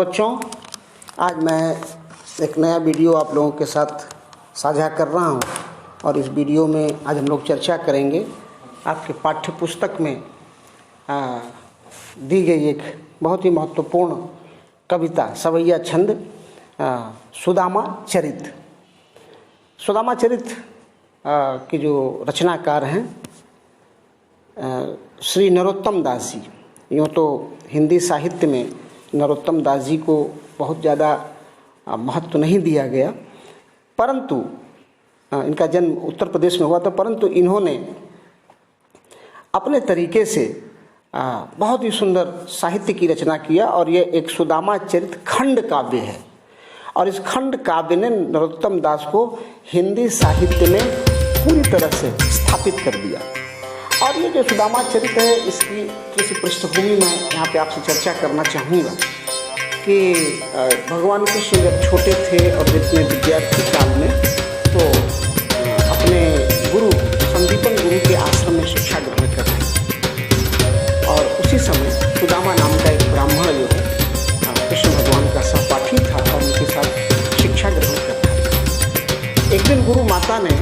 बच्चों, आज मैं एक नया वीडियो आप लोगों के साथ साझा कर रहा हूं और इस वीडियो में आज हम लोग चर्चा करेंगे आपके पाठ्य पुस्तक में दी गई एक बहुत ही महत्वपूर्ण कविता सवैया छंद सुदामा चरित। सुदामा चरित के जो रचनाकार हैं श्री नरोत्तम दास जी। यूँ तो हिंदी साहित्य में नरोत्तम दास जी को बहुत ज़्यादा महत्व नहीं दिया गया, परंतु इनका जन्म उत्तर प्रदेश में हुआ था, परंतु इन्होंने अपने तरीके से बहुत ही सुंदर साहित्य की रचना किया और ये एक सुदामा चरित खंड काव्य है। और इस खंड काव्य ने नरोत्तम दास को हिंदी साहित्य में पूरी तरह से स्थापित कर दिया। और ये जो सुदामा चरित है, इसकी किसी पृष्ठभूमि में यहाँ पे आपसे चर्चा करना चाहूँगा कि भगवान कृष्ण जब छोटे थे और जितने विद्यार्थी काल में, तो अपने गुरु संदीपन गुरु के आश्रम में शिक्षा ग्रहण कर रहे थे। और उसी समय सुदामा नाम का एक ब्राह्मण जो है कृष्ण भगवान का सहपाठी था और उनके साथ शिक्षा ग्रहण कर रहा था। एक दिन गुरु माता ने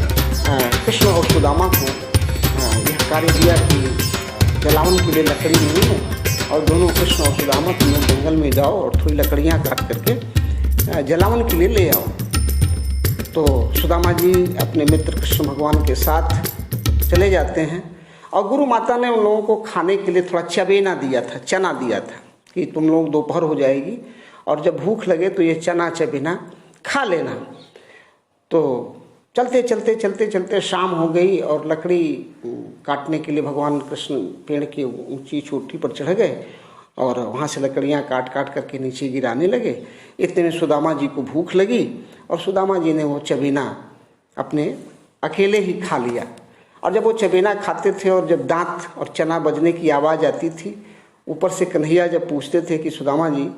कृष्ण और सुदामा को यह कार्य दिया कि जलावन के लिए लकड़ी नहीं है और दोनों कृष्ण और सुदामा तुम लोग जंगल में जाओ और थोड़ी लकड़ियाँ काट करके जलावन के लिए ले आओ। तो सुदामा जी अपने मित्र कृष्ण भगवान के साथ चले जाते हैं और गुरु माता ने उन लोगों को खाने के लिए थोड़ा चबेना दिया था, चना दिया था कि तुम लोग दोपहर हो जाएगी और जब भूख लगे तो ये चना चबेना खा लेना। तो चलते चलते चलते चलते शाम हो गई और लकड़ी काटने के लिए भगवान कृष्ण पेड़ की ऊंची चोटी पर चढ़ गए और वहाँ से लकड़ियाँ काट काट करके नीचे गिराने लगे। इतने में सुदामा जी को भूख लगी और सुदामा जी ने वो चबेना अपने अकेले ही खा लिया। और जब वो चबेना खाते थे और जब दांत और चना बजने की आवाज़ आती थी, ऊपर से कन्हैया जब पूछते थे कि सुदामा जी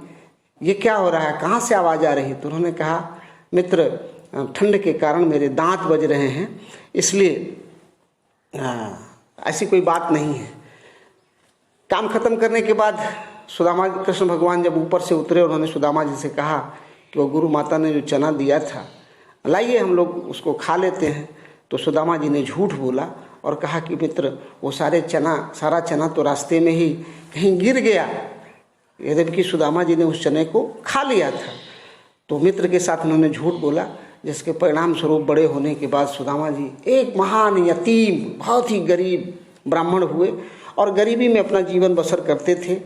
ये क्या हो रहा है, कहाँ से आवाज़ आ रही, तो उन्होंने कहा मित्र ठंड के कारण मेरे दांत बज रहे हैं, इसलिए ऐसी कोई बात नहीं है। काम खत्म करने के बाद सुदामा कृष्ण भगवान जब ऊपर से उतरे, उन्होंने सुदामा जी से कहा कि वो गुरु माता ने जो चना दिया था लाइए हम लोग उसको खा लेते हैं। तो सुदामा जी ने झूठ बोला और कहा कि मित्र वो सारा चना तो रास्ते में ही कहीं गिर गया, यद्यपि सुदामा जी ने उस चने को खा लिया था। तो मित्र के साथ उन्होंने झूठ बोला, जिसके परिणाम स्वरूप बड़े होने के बाद सुदामा जी एक महान यतीम बहुत ही गरीब ब्राह्मण हुए और गरीबी में अपना जीवन बसर करते थे।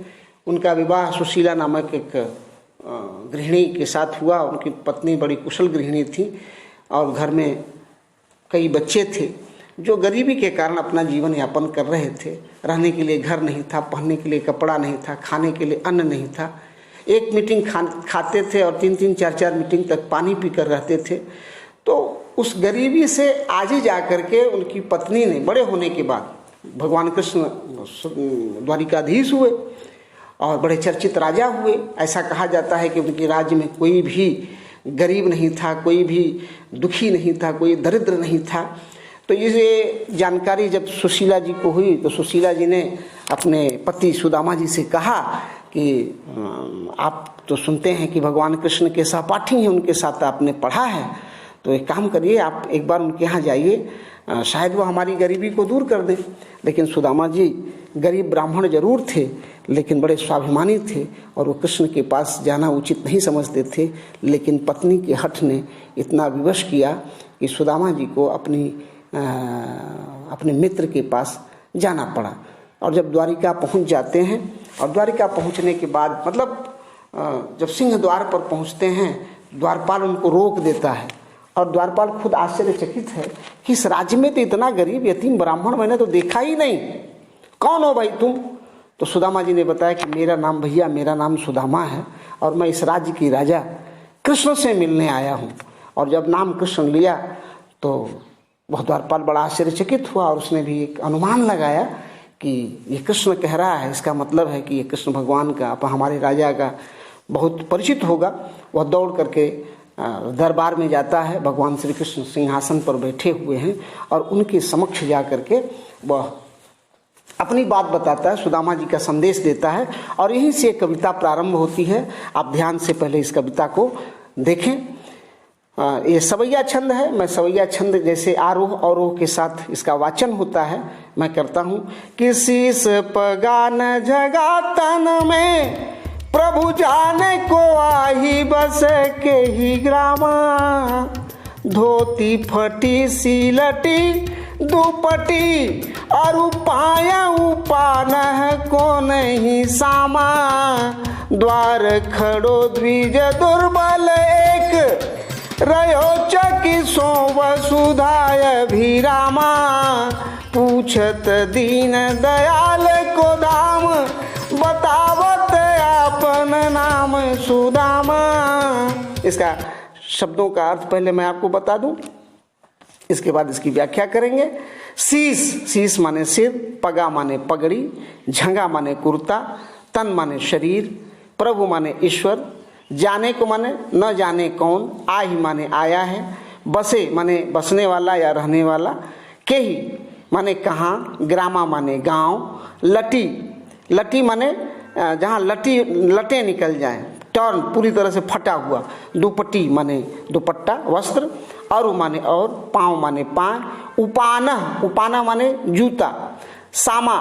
उनका विवाह सुशीला नामक एक गृहिणी के साथ हुआ। उनकी पत्नी बड़ी कुशल गृहिणी थी और घर में कई बच्चे थे जो गरीबी के कारण अपना जीवन यापन कर रहे थे। रहने के लिए घर नहीं था, पहनने के लिए कपड़ा नहीं था, खाने के लिए अन्न नहीं था। एक मीटिंग खाते थे और 3-3 4-4 मीटिंग तक पानी पीकर रहते थे। तो उस गरीबी से आज ही जा कर के उनकी पत्नी ने बड़े होने के बाद, भगवान कृष्ण द्वारिकाधीश हुए और बड़े चर्चित राजा हुए। ऐसा कहा जाता है कि उनके राज्य में कोई भी गरीब नहीं था, कोई भी दुखी नहीं था, कोई दरिद्र नहीं था। तो ये जानकारी जब सुशीला जी को हुई तो सुशीला जी ने अपने पति सुदामा जी से कहा कि आप तो सुनते हैं कि भगवान कृष्ण के सहपाठी हैं, उनके साथ आपने पढ़ा है, तो एक काम करिए आप एक बार उनके यहाँ जाइए, शायद वो हमारी गरीबी को दूर कर दें। लेकिन सुदामा जी गरीब ब्राह्मण जरूर थे लेकिन बड़े स्वाभिमानी थे और वो कृष्ण के पास जाना उचित नहीं समझते थे। लेकिन पत्नी के हठ ने इतना विवश किया कि सुदामा जी को अपने मित्र के पास जाना पड़ा। और जब द्वारिका पहुंच जाते हैं और द्वारिका पहुंचने के बाद मतलब जब सिंह द्वार पर पहुंचते हैं, द्वारपाल उनको रोक देता है और द्वारपाल खुद आश्चर्यचकित है कि इस राज्य में तो इतना गरीब यतीम ब्राह्मण मैंने तो देखा ही नहीं, कौन हो भाई तुम? तो सुदामा जी ने बताया कि मेरा नाम सुदामा है और मैं इस राज्य की राजा कृष्ण से मिलने आया हूँ। और जब नाम कृष्ण लिया तो वह द्वारपाल बड़ा आश्चर्यचकित हुआ और उसने भी एक अनुमान लगाया कि ये कृष्ण कह रहा है, इसका मतलब है कि ये कृष्ण भगवान का हमारे राजा का बहुत परिचित होगा। वह दौड़ करके दरबार में जाता है। भगवान श्री कृष्ण सिंहासन पर बैठे हुए हैं और उनके समक्ष जा करके वह अपनी बात बताता है, सुदामा जी का संदेश देता है और यहीं से कविता प्रारंभ होती है। आप ध्यान से पहले इस कविता को देखें। ये सवैया छंद है। मैं सवैया छंद जैसे आरोह अवरोह के साथ इसका वाचन होता है मैं करता हूँ। किसी से पगान जगा तन में, प्रभु जाने को आही बस के ही ग्रामा। धोती फटी सीलटी दुपटी और पाया उपान को नहीं सामा। द्वार खड़ो द्विज दुर्बल एक, रयो चकिसो वसुधाय भीरामा। पूछत दीन दयाल को दाम, बतावत आपन नाम सुदामा। इसका शब्दों का अर्थ पहले मैं आपको बता दूं, इसके बाद इसकी व्याख्या करेंगे। शीस, शीस माने सिर, पगा माने पगड़ी, झंगा माने कुर्ता, तन माने शरीर, प्रभु माने ईश्वर, जाने को माने न जाने कौन, आही माने आया है, बसे माने बसने वाला या रहने वाला, के ही माने कहाँ, ग्रामा माने गांव, लटी, लटी माने जहाँ लटें निकल जाएं, टर्न पूरी तरह से फटा हुआ, दुपट्टी माने दुपट्टा वस्त्र, और माने और, पाँव माने पाँव, उपाना, उपाना माने जूता, सामा,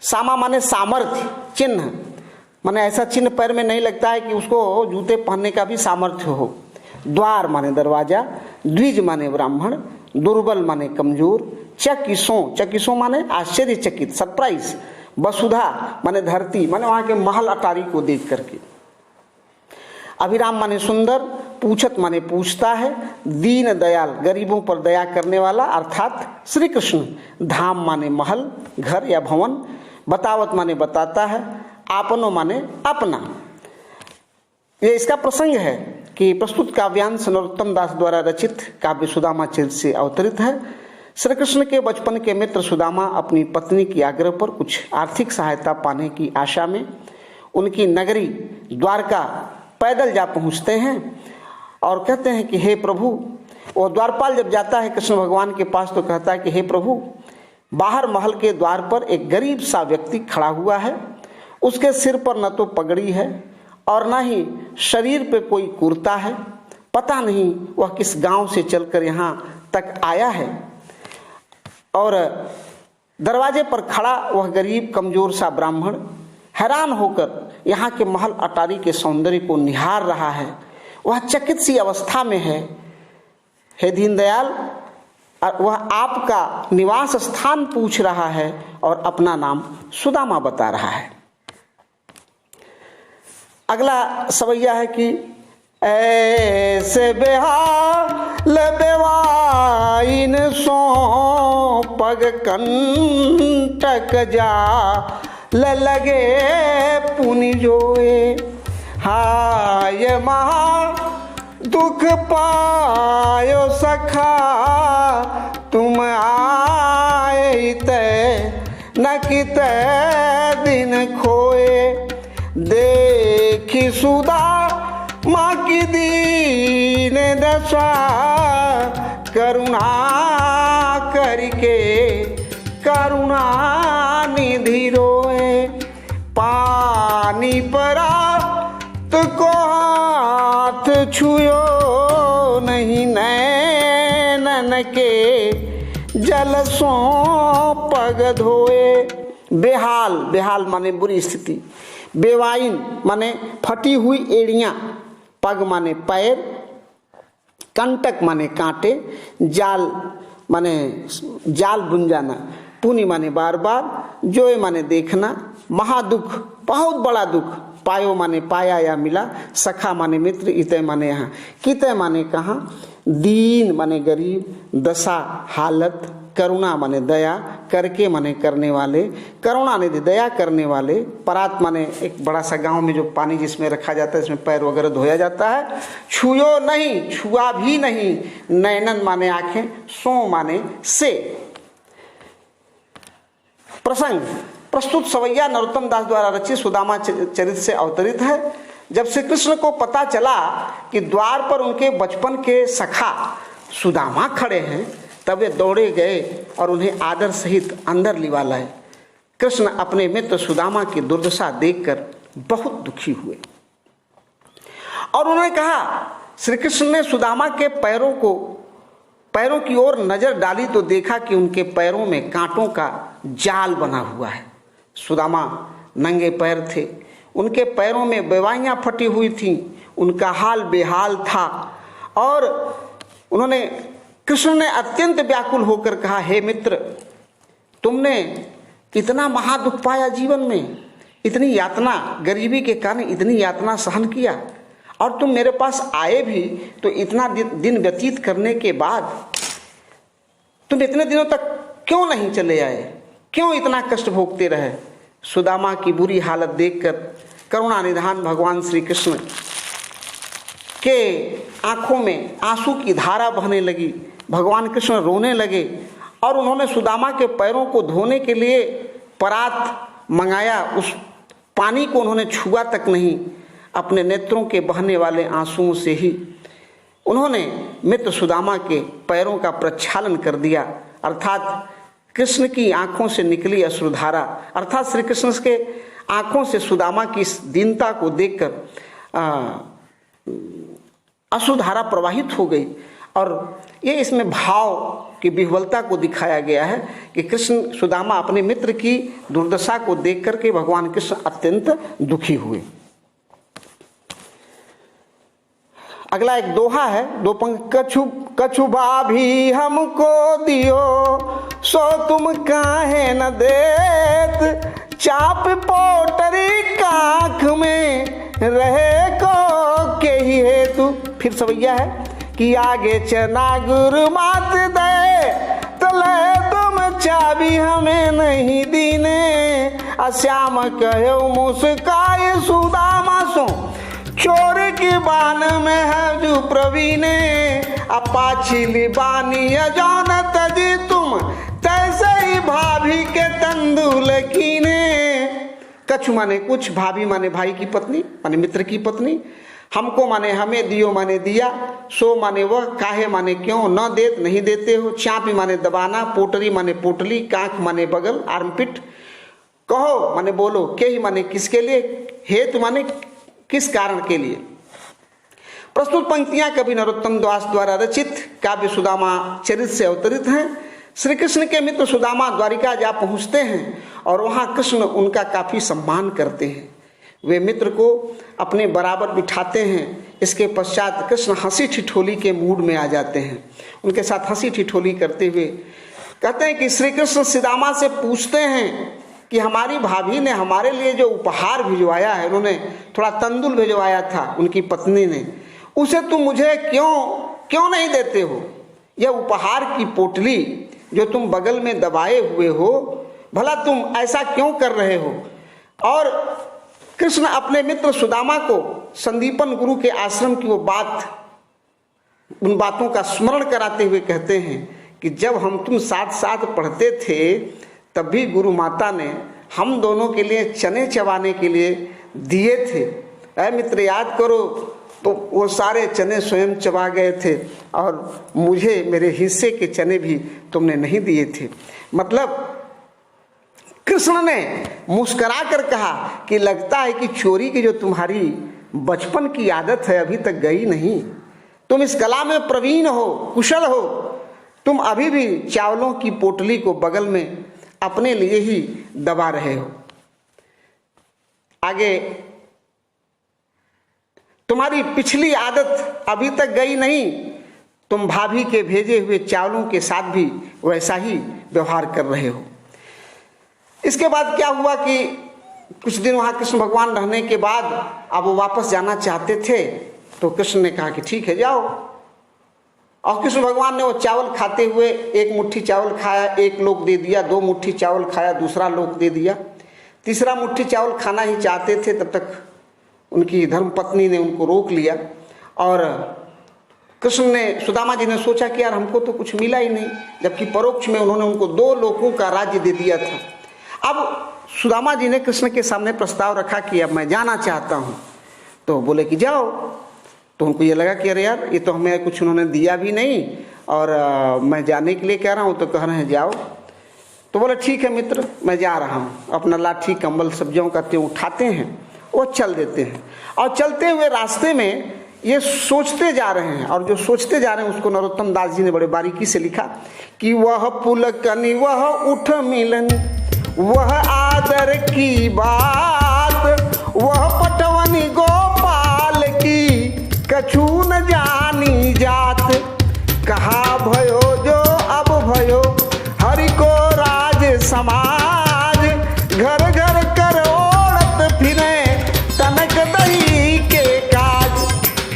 सामा माने सामर्थ्य, चिन्ह माने ऐसा चिन्ह पैर में नहीं लगता है कि उसको जूते पहनने का भी सामर्थ्य हो। द्वार माने दरवाजा, द्विज माने ब्राह्मण, दुर्बल माने कमजोर, चकिसों, चकिसों माने आश्चर्यचकित, सरप्राइज, वसुधा माने धरती माने वहां के महल अटारी को देख करके, अभिराम माने सुंदर, पूछत माने पूछता है, दीन दयाल गरीबों पर दया करने वाला अर्थात श्री कृष्ण, धाम माने महल घर या भवन, बतावत माने बताता है, आपनो माने अपना। ये इसका प्रसंग है कि प्रस्तुत काव्यांश नरोत्तम दास द्वारा रचित काव्य सुदामा चरित से अवतरित है। श्री कृष्ण के बचपन के मित्र सुदामा अपनी पत्नी की आग्रह पर कुछ आर्थिक सहायता पाने की आशा में उनकी नगरी द्वारका पैदल जा पहुंचते हैं और कहते हैं कि हे प्रभु, वो द्वारपाल जब जाता है कृष्ण भगवान के पास तो कहता है कि हे प्रभु, बाहर महल के द्वार पर एक गरीब सा व्यक्ति खड़ा हुआ है, उसके सिर पर न तो पगड़ी है और न ही शरीर पे कोई कुर्ता है, पता नहीं वह किस गांव से चलकर यहाँ तक आया है। और दरवाजे पर खड़ा वह गरीब कमजोर सा ब्राह्मण हैरान होकर यहाँ के महल अटारी के सौंदर्य को निहार रहा है। वह चकित सी अवस्था में है। हे दीनदयाल, वह आपका निवास स्थान पूछ रहा है और अपना नाम सुदामा बता रहा है। अगला सवैया है कि ऐसे बेहाल बेवाइन सो पग कंटक जा लगे पुनि जोए। हाय महा दुख पायो सखा, तुम आए तय न किते दिन खोए। देखी सुदा माँ की दीन दशा, करुणा करके करुणा निधि रोए। पानी परा तो को हाथ छुयो नहीं, नैनन के जल सो पग धोए। बेहाल, बेहाल माने बुरी स्थिति, बेवाइन माने फटी हुई एड़ियां, पग माने पैर, कंटक माने कांटे, जाल माने जाल बुन जाना, पुनि माने बार बार, जोए माने देखना, महादुख बहुत बड़ा दुख, पायो माने पाया या मिला, सखा माने मित्र, इतय माने यहाँ, कितय माने कहाँ, दीन माने गरीब, दशा हालत, करुणा माने दया, करके माने करने वाले, करुणा निधि दया करने वाले। परात माने एक बड़ा सा गांव में जो पानी जिसमें रखा जाता है, इसमें पैर वगैरह धोया जाता है। छुयो नहीं, छुआ भी नहीं। नैनन माने आंखें, सो माने से। प्रसंग प्रस्तुत सवैया नरोत्तम दास द्वारा रचित सुदामा चरित से अवतरित है। जब श्री कृष्ण को पता चला कि द्वार पर उनके बचपन के सखा सुदामा खड़े हैं, तब वे दौड़े गए और उन्हें आदर सहित अंदर लिवा लाए। कृष्ण अपने मित्र सुदामा की दुर्दशा देखकर बहुत दुखी हुए और उन्होंने कहा, श्री कृष्ण ने सुदामा के पैरों की ओर नजर डाली तो देखा कि उनके पैरों में कांटों का जाल बना हुआ है। सुदामा नंगे पैर थे, उनके पैरों में बेवाइयां फटी हुई थीं, उनका हाल बेहाल था। और उन्होंने कृष्ण ने अत्यंत व्याकुल होकर कहा, हे मित्र, तुमने इतना महादुख पाया जीवन में, इतनी यातना, गरीबी के कारण इतनी यातना सहन किया और तुम मेरे पास आए भी तो इतना दिन व्यतीत करने के बाद तुम इतने दिनों तक क्यों नहीं चले आए, क्यों इतना कष्ट भोगते रहे। सुदामा की बुरी हालत देखकर करुणा निधान भगवान श्री कृष्ण के आंखों में आंसू की धारा बहने लगी। भगवान कृष्ण रोने लगे और उन्होंने सुदामा के पैरों को धोने के लिए परात मंगाया। उस पानी को उन्होंने छुआ तक नहीं, अपने नेत्रों के बहने वाले आंसुओं से ही उन्होंने मित्र सुदामा के पैरों का प्रक्षालन कर दिया। अर्थात कृष्ण की आंखों से निकली अश्रुधारा, अर्थात श्री कृष्ण के आंखों से सुदामा की इस दीनता को देखकर अश्रुधारा प्रवाहित हो गई। और ये इसमें भाव की विह्वलता को दिखाया गया है कि कृष्ण सुदामा अपने मित्र की दुर्दशा को देख करके भगवान कृष्ण अत्यंत दुखी हुए। अगला एक दोहा है, दो पंक्ति। कछुबा भी हमको दियो सो तुम काहे न देत, चाप पोटरी काख में रहे को के ही हेतु। फिर सवैया है कि आगे चना गुरु मात दे, तले तुम चाबी हमें नहीं दीने, अश्याम कहो मुस्काय सुदामा सो, चोर की बान में है जो प्रवीणे, अपाछिली बानी अजौन तजी तुम, तैसे ही भाभी के तंदुल कीने। कछु माने कुछ, भाभी माने भाई की पत्नी, माने मित्र की पत्नी। हमको माने हमें, दियो माने दिया, सो माने वह, काहे माने क्यों, न देत नहीं देते हो, चापी माने दबाना, पोटरी माने पोटली, कांख माने बगल, आर्मपिट, कहो माने बोलो, के ही माने किसके लिए, हेतु माने किस कारण के लिए। प्रस्तुत पंक्तियां कवि नरोत्तम दास द्वारा रचित काव्य सुदामा चरित से अवतरित हैं। श्री कृष्ण के मित्र सुदामा द्वारिका जा पहुंचते हैं और वहां कृष्ण उनका काफी सम्मान करते हैं। वे मित्र को अपने बराबर बिठाते हैं। इसके पश्चात कृष्ण हंसी ठिठोली के मूड में आ जाते हैं। उनके साथ हंसी ठिठोली करते हुए कहते हैं कि श्री कृष्ण सुदामा से पूछते हैं कि हमारी भाभी ने हमारे लिए जो उपहार भिजवाया है, उन्होंने थोड़ा तंदुल भिजवाया था उनकी पत्नी ने, उसे तुम मुझे क्यों नहीं देते हो। यह उपहार की पोटली जो तुम बगल में दबाए हुए हो, भला तुम ऐसा क्यों कर रहे हो। और कृष्ण अपने मित्र सुदामा को संदीपन गुरु के आश्रम की वो बात, उन बातों का स्मरण कराते हुए कहते हैं कि जब हम तुम साथ साथ पढ़ते थे तब भी गुरु माता ने हम दोनों के लिए चने चबाने के लिए दिए थे। ऐ मित्र याद करो, तो वो सारे चने स्वयं चबा गए थे और मुझे मेरे हिस्से के चने भी तुमने नहीं दिए थे। मतलब कृष्ण ने मुस्कुरा कर कहा कि लगता है कि चोरी की जो तुम्हारी बचपन की आदत है अभी तक गई नहीं। तुम इस कला में प्रवीण हो, कुशल हो। तुम अभी भी चावलों की पोटली को बगल में अपने लिए ही दबा रहे हो। आगे तुम्हारी पिछली आदत अभी तक गई नहीं। तुम भाभी के भेजे हुए चावलों के साथ भी वैसा ही व्यवहार कर रहे हो। इसके बाद क्या हुआ कि कुछ दिन वहां कृष्ण भगवान रहने के बाद अब वो वापस जाना चाहते थे, तो कृष्ण ने कहा कि ठीक है जाओ। और कृष्ण भगवान ने वो चावल खाते हुए एक मुट्ठी चावल खाया, एक लोक दे दिया, दो मुट्ठी चावल खाया, दूसरा लोक दे दिया, तीसरा मुट्ठी चावल खाना ही चाहते थे, तब तक उनकी धर्मपत्नी ने उनको रोक लिया। और कृष्ण ने, सुदामा जी ने सोचा कि यार हमको तो कुछ मिला ही नहीं, जबकि परोक्ष में उन्होंने उनको 2 लोकों का राज्य दे दिया था। अब सुदामा जी ने कृष्ण के सामने प्रस्ताव रखा कि अब मैं जाना चाहता हूँ। तो बोले कि जाओ। तो उनको ये लगा कि अरे यार ये तो हमें कुछ उन्होंने दिया भी नहीं और मैं जाने के लिए कह रहा हूँ, तो कह रहे हैं जाओ। तो बोले ठीक है मित्र, मैं जा रहा हूँ। अपना लाठी कंबल सब्जियों का त्यों उठाते हैं, वो चल देते हैं। और चलते हुए रास्ते में ये सोचते जा रहे हैं, और जो सोचते जा रहे हैं उसको नरोत्तम दास जी ने बड़े बारीकी से लिखा कि वह पुलकनी, वह उठ मिलन, वह आदर की बात, वह पटवनी गोपाल की कछु न जानी जात। कहा भयो जो अब भयो हरि को राज समाज, घर घर कर ओढ़त फिरे तनक दही के काज।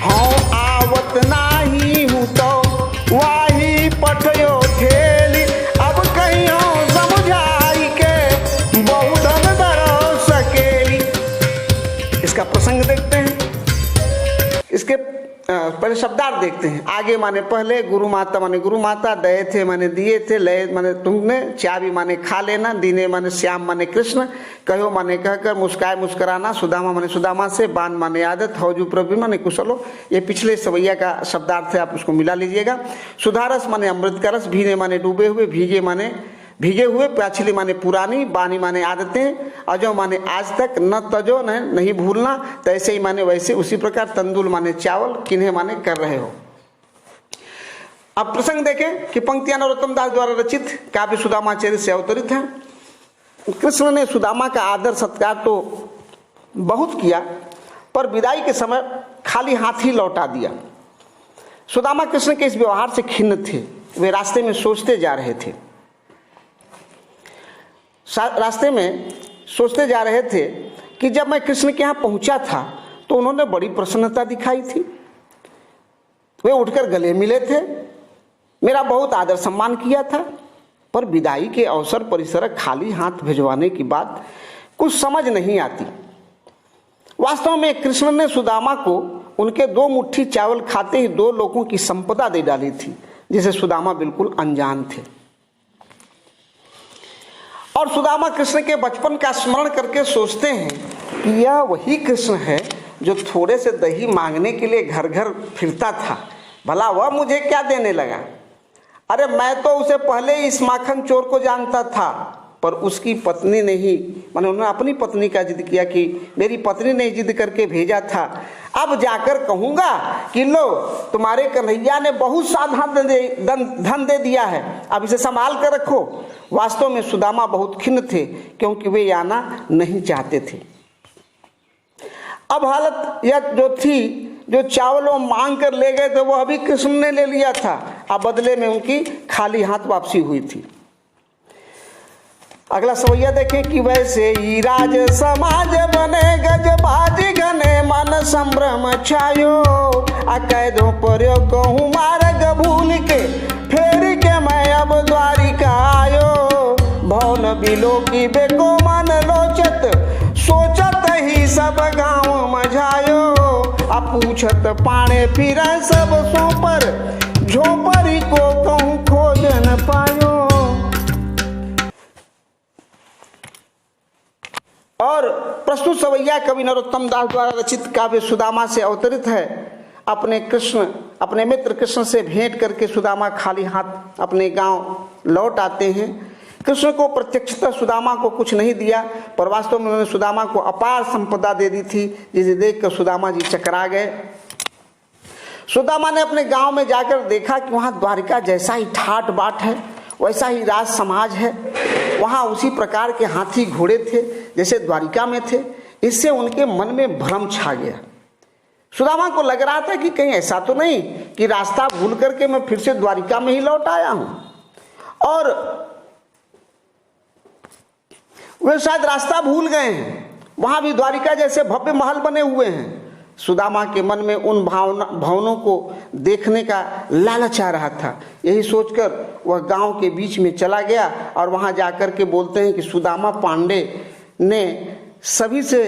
हाँ आवत नाही हूँ तो वाही पठयो ठेली, अब कहियो समझाई के बहुधन दरो सकेली। इसका प्रसंग देखते हैं, इसके पहले शब्दार्थ देखते हैं। आगे माने पहले, गुरु माता माने गुरु माता, दये थे माने दिए थे, लय माने तुमने, चाबी माने खा लेना, दीने माने श्याम माने कृष्ण, कहो माने कहकर, मुस्काए मुस्कराना, सुदामा माने सुदामा से, बान माने आदत, हौजू प्रभु माने कुशलो। ये पिछले सवैया का शब्दार्थ है, आप उसको मिला लीजिएगा। सुधारस माने अमृत का रस, भीने माने डूबे हुए, भीगे माने भीगे हुए, प्याछली माने पुरानी, बानी माने आदतें, अजो माने आज तक, न तजो नहीं भूलना, तैसे ही माने वैसे उसी प्रकार, तंदुल माने चावल, किन्हें माने कर रहे हो। अब प्रसंग देखें कि पंक्तियां नरोत्तम दास द्वारा रचित काव्य सुदामा चरित से अवतरित हैं। कृष्ण ने सुदामा का आदर सत्कार तो बहुत किया, पर विदाई के समय खाली हाथ ही लौटा दिया। सुदामा कृष्ण के इस व्यवहार से खिन्न थे। वे रास्ते में सोचते जा रहे थे, रास्ते में सोचते जा रहे थे कि जब मैं कृष्ण के यहाँ पहुंचा था तो उन्होंने बड़ी प्रसन्नता दिखाई थी। वे उठकर गले मिले थे, मेरा बहुत आदर सम्मान किया था, पर विदाई के अवसर पर इस तरह खाली हाथ भिजवाने की बात कुछ समझ नहीं आती। वास्तव में कृष्ण ने सुदामा को उनके 2 मुट्ठी चावल खाते ही 2 लोगों की संपदा दे डाली थी, जिसे सुदामा बिल्कुल अनजान थे। और सुदामा कृष्ण के बचपन का स्मरण करके सोचते हैं कि यह वही कृष्ण है जो थोड़े से दही मांगने के लिए घर घर फिरता था। भला वह मुझे क्या देने लगा? अरे मैं तो उसे पहले ही इस माखन चोर को जानता था, पर उसकी पत्नी ने ही, माने उन्होंने अपनी पत्नी का जिद किया कि मेरी पत्नी ने जिद करके भेजा था। अब जाकर कहूंगा कि लो तुम्हारे कन्हैया ने बहुत सा धन दे दिया है, अब इसे संभाल कर रखो। वास्तव में सुदामा बहुत खिन्न थे, क्योंकि वे आना नहीं चाहते थे। अब हालत यह जो थी, जो चावल वो मांग कर ले गए थे वो अभी कृष्ण ने ले लिया था, अब बदले में उनकी खाली हाथ वापसी हुई थी। अगला सवैया देखें कि वैसे ही राज समाज बने गजबाज घने, मन संभ्रम छायो अकैदों पर कहूँ मार्ग भूल के, फेर के मैं अब द्वारिका आयो। भवन बिलो की बेको मन लोचत, सोचत ही सब गाँव मझायो। पूछत पाणे फिर सब सो पर, झोपड़ी को कहूँ खोज न पायो। और प्रस्तुत सवैया कवि नरोत्तम दास द्वारा रचित काव्य सुदामा से अवतरित है। अपने मित्र कृष्ण से भेंट करके सुदामा खाली हाथ अपने गांव लौट आते हैं। कृष्ण को प्रत्यक्षतः सुदामा को कुछ नहीं दिया, पर वास्तव में उन्होंने सुदामा को अपार संपदा दे दी थी, जिसे देखकर सुदामा जी चकरा गए। सुदामा ने अपने गांव में जाकर देखा कि वहां द्वारिका जैसा ही ठाट बाट है, वैसा ही राज समाज है। वहां उसी प्रकार के हाथी घोड़े थे जैसे द्वारिका में थे। इससे उनके मन में भ्रम छा गया। सुदामा को लग रहा था कि कहीं ऐसा तो नहीं कि रास्ता भूल करके मैं फिर से द्वारिका में ही लौट आया हूं, और वे शायद रास्ता भूल गए हैं। वहां भी द्वारिका जैसे भव्य महल बने हुए हैं। सुदामा के मन में उन भवनों को देखने का लालच आ रहा था। यही सोचकर वह गांव के बीच में चला गया और वहां जाकर के बोलते हैं कि सुदामा पांडे ने सभी से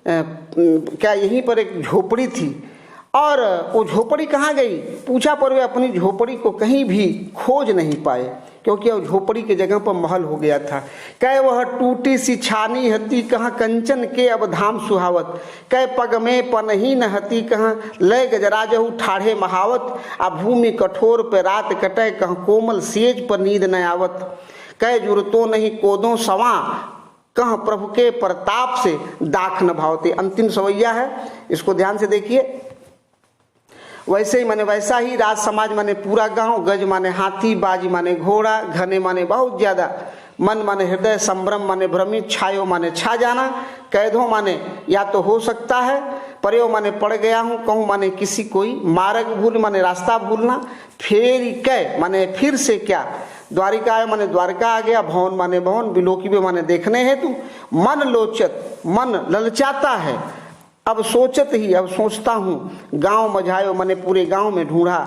क्या यहीं पर एक झोपड़ी थी, और वो झोपड़ी कहाँ गई पूछा, पर वे अपनी झोपड़ी को कहीं भी खोज नहीं पाए, क्योंकि वह झोपड़ी के जगह पर महल हो गया था। कह वह टूटी सी छानी हती, कहाँ कंचन के अब धाम सुहावत। कह पग में पनही न हती, कहाँ लय गजराजहु ठाढ़े महावत। आ भूमि कठोर पे रात कटे, कहाँ कोमल सेज पर नींद न आवत। कै जुरतो नहीं कोदों सवा, कह प्रभु के प्रताप से दाख न भावते। अंतिम सवैया है, इसको ध्यान से देखिए। वैसे ही माने वैसा ही, राज समाज माने पूरा गांव, गज माने हाथी, बाजी माने घोड़ा, घने माने बहुत ज्यादा, मन माने हृदय, संभ्रम माने भ्रमित, छायो माने छा जाना, कैदों माने या तो हो सकता है, पर्यो माने पड़ गया हूँ, कहूँ माने किसी कोई, मार्ग भूल माने रास्ता भूलना, फेर कै माने फिर से क्या, द्वारिका आया माने द्वारका आ गया, भवन माने भवन, बिलोकी में माने देखने हेतु, मन लोचत मन ललचाता है, अब सोचत ही अब सोचता हूँ, गांव मझायो माने पूरे गांव में ढूंढा,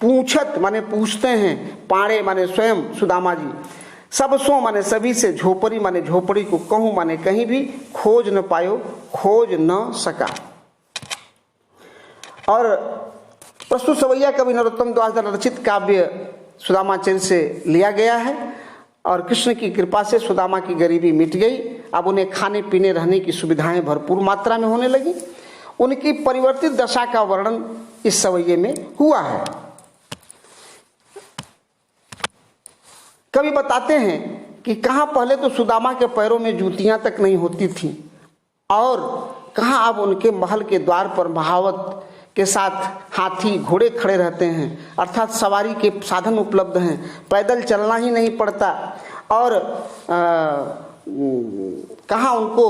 पूछत माने पूछते हैं, पाड़े माने स्वयं सुदामा जी, सब सो माने सभी से, झोपड़ी माने झोपड़ी को, कहूँ माने कहीं भी, खोज न पायो खोज न सका। और प्रस्तुत सवैया कवि नरोत्तम द्वारा रचित काव्य सुदामाचरित से लिया गया है और कृष्ण की कृपा से सुदामा की गरीबी मिट गई। अब उन्हें खाने पीने रहने की सुविधाएं भरपूर मात्रा में होने लगी। उनकी परिवर्तित दशा का वर्णन इस सवैये में हुआ है। कवि बताते हैं कि कहाँ पहले तो सुदामा के पैरों में जूतियां तक नहीं होती थीं और कहाँ अब उनके महल के द्वार पर महावत के साथ हाथी घोड़े खड़े रहते हैं, अर्थात सवारी के साधन उपलब्ध हैं, पैदल चलना ही नहीं पड़ता और कहाँ उनको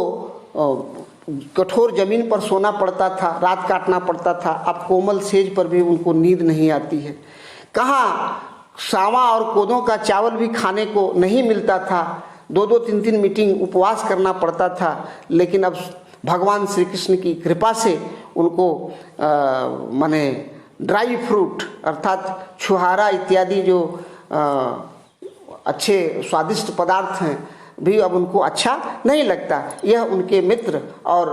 कठोर जमीन पर सोना पड़ता था, रात काटना पड़ता था, अब कोमल सेज पर भी उनको नींद नहीं आती है। कहाँ सावा और कोदों का चावल भी खाने को नहीं मिलता था, 2-2 3-3 मीटिंग उपवास करना पड़ता था, लेकिन अब भगवान श्री कृष्ण की कृपा से उनको माने ड्राई फ्रूट अर्थात छुहारा इत्यादि जो अच्छे स्वादिष्ट पदार्थ हैं भी अब उनको अच्छा नहीं लगता। यह उनके मित्र और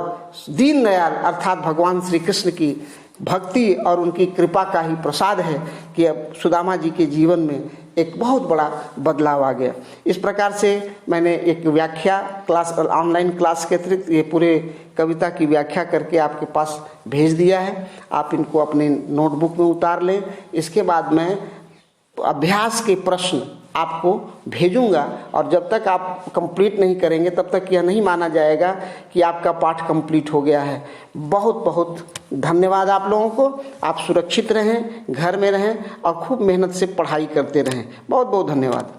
दीनदयाल अर्थात भगवान श्री कृष्ण की भक्ति और उनकी कृपा का ही प्रसाद है कि अब सुदामा जी के जीवन में एक बहुत बड़ा बदलाव आ गया। इस प्रकार से मैंने एक व्याख्या क्लास ऑनलाइन क्लास के अतिरिक्त ये पूरे कविता की व्याख्या करके आपके पास भेज दिया है। आप इनको अपने नोटबुक में उतार लें। इसके बाद मैं अभ्यास के प्रश्न आपको भेजूंगा और जब तक आप कंप्लीट नहीं करेंगे तब तक यह नहीं माना जाएगा कि आपका पाठ कंप्लीट हो गया है। बहुत बहुत धन्यवाद आप लोगों को। आप सुरक्षित रहें, घर में रहें और खूब मेहनत से पढ़ाई करते रहें। बहुत बहुत धन्यवाद।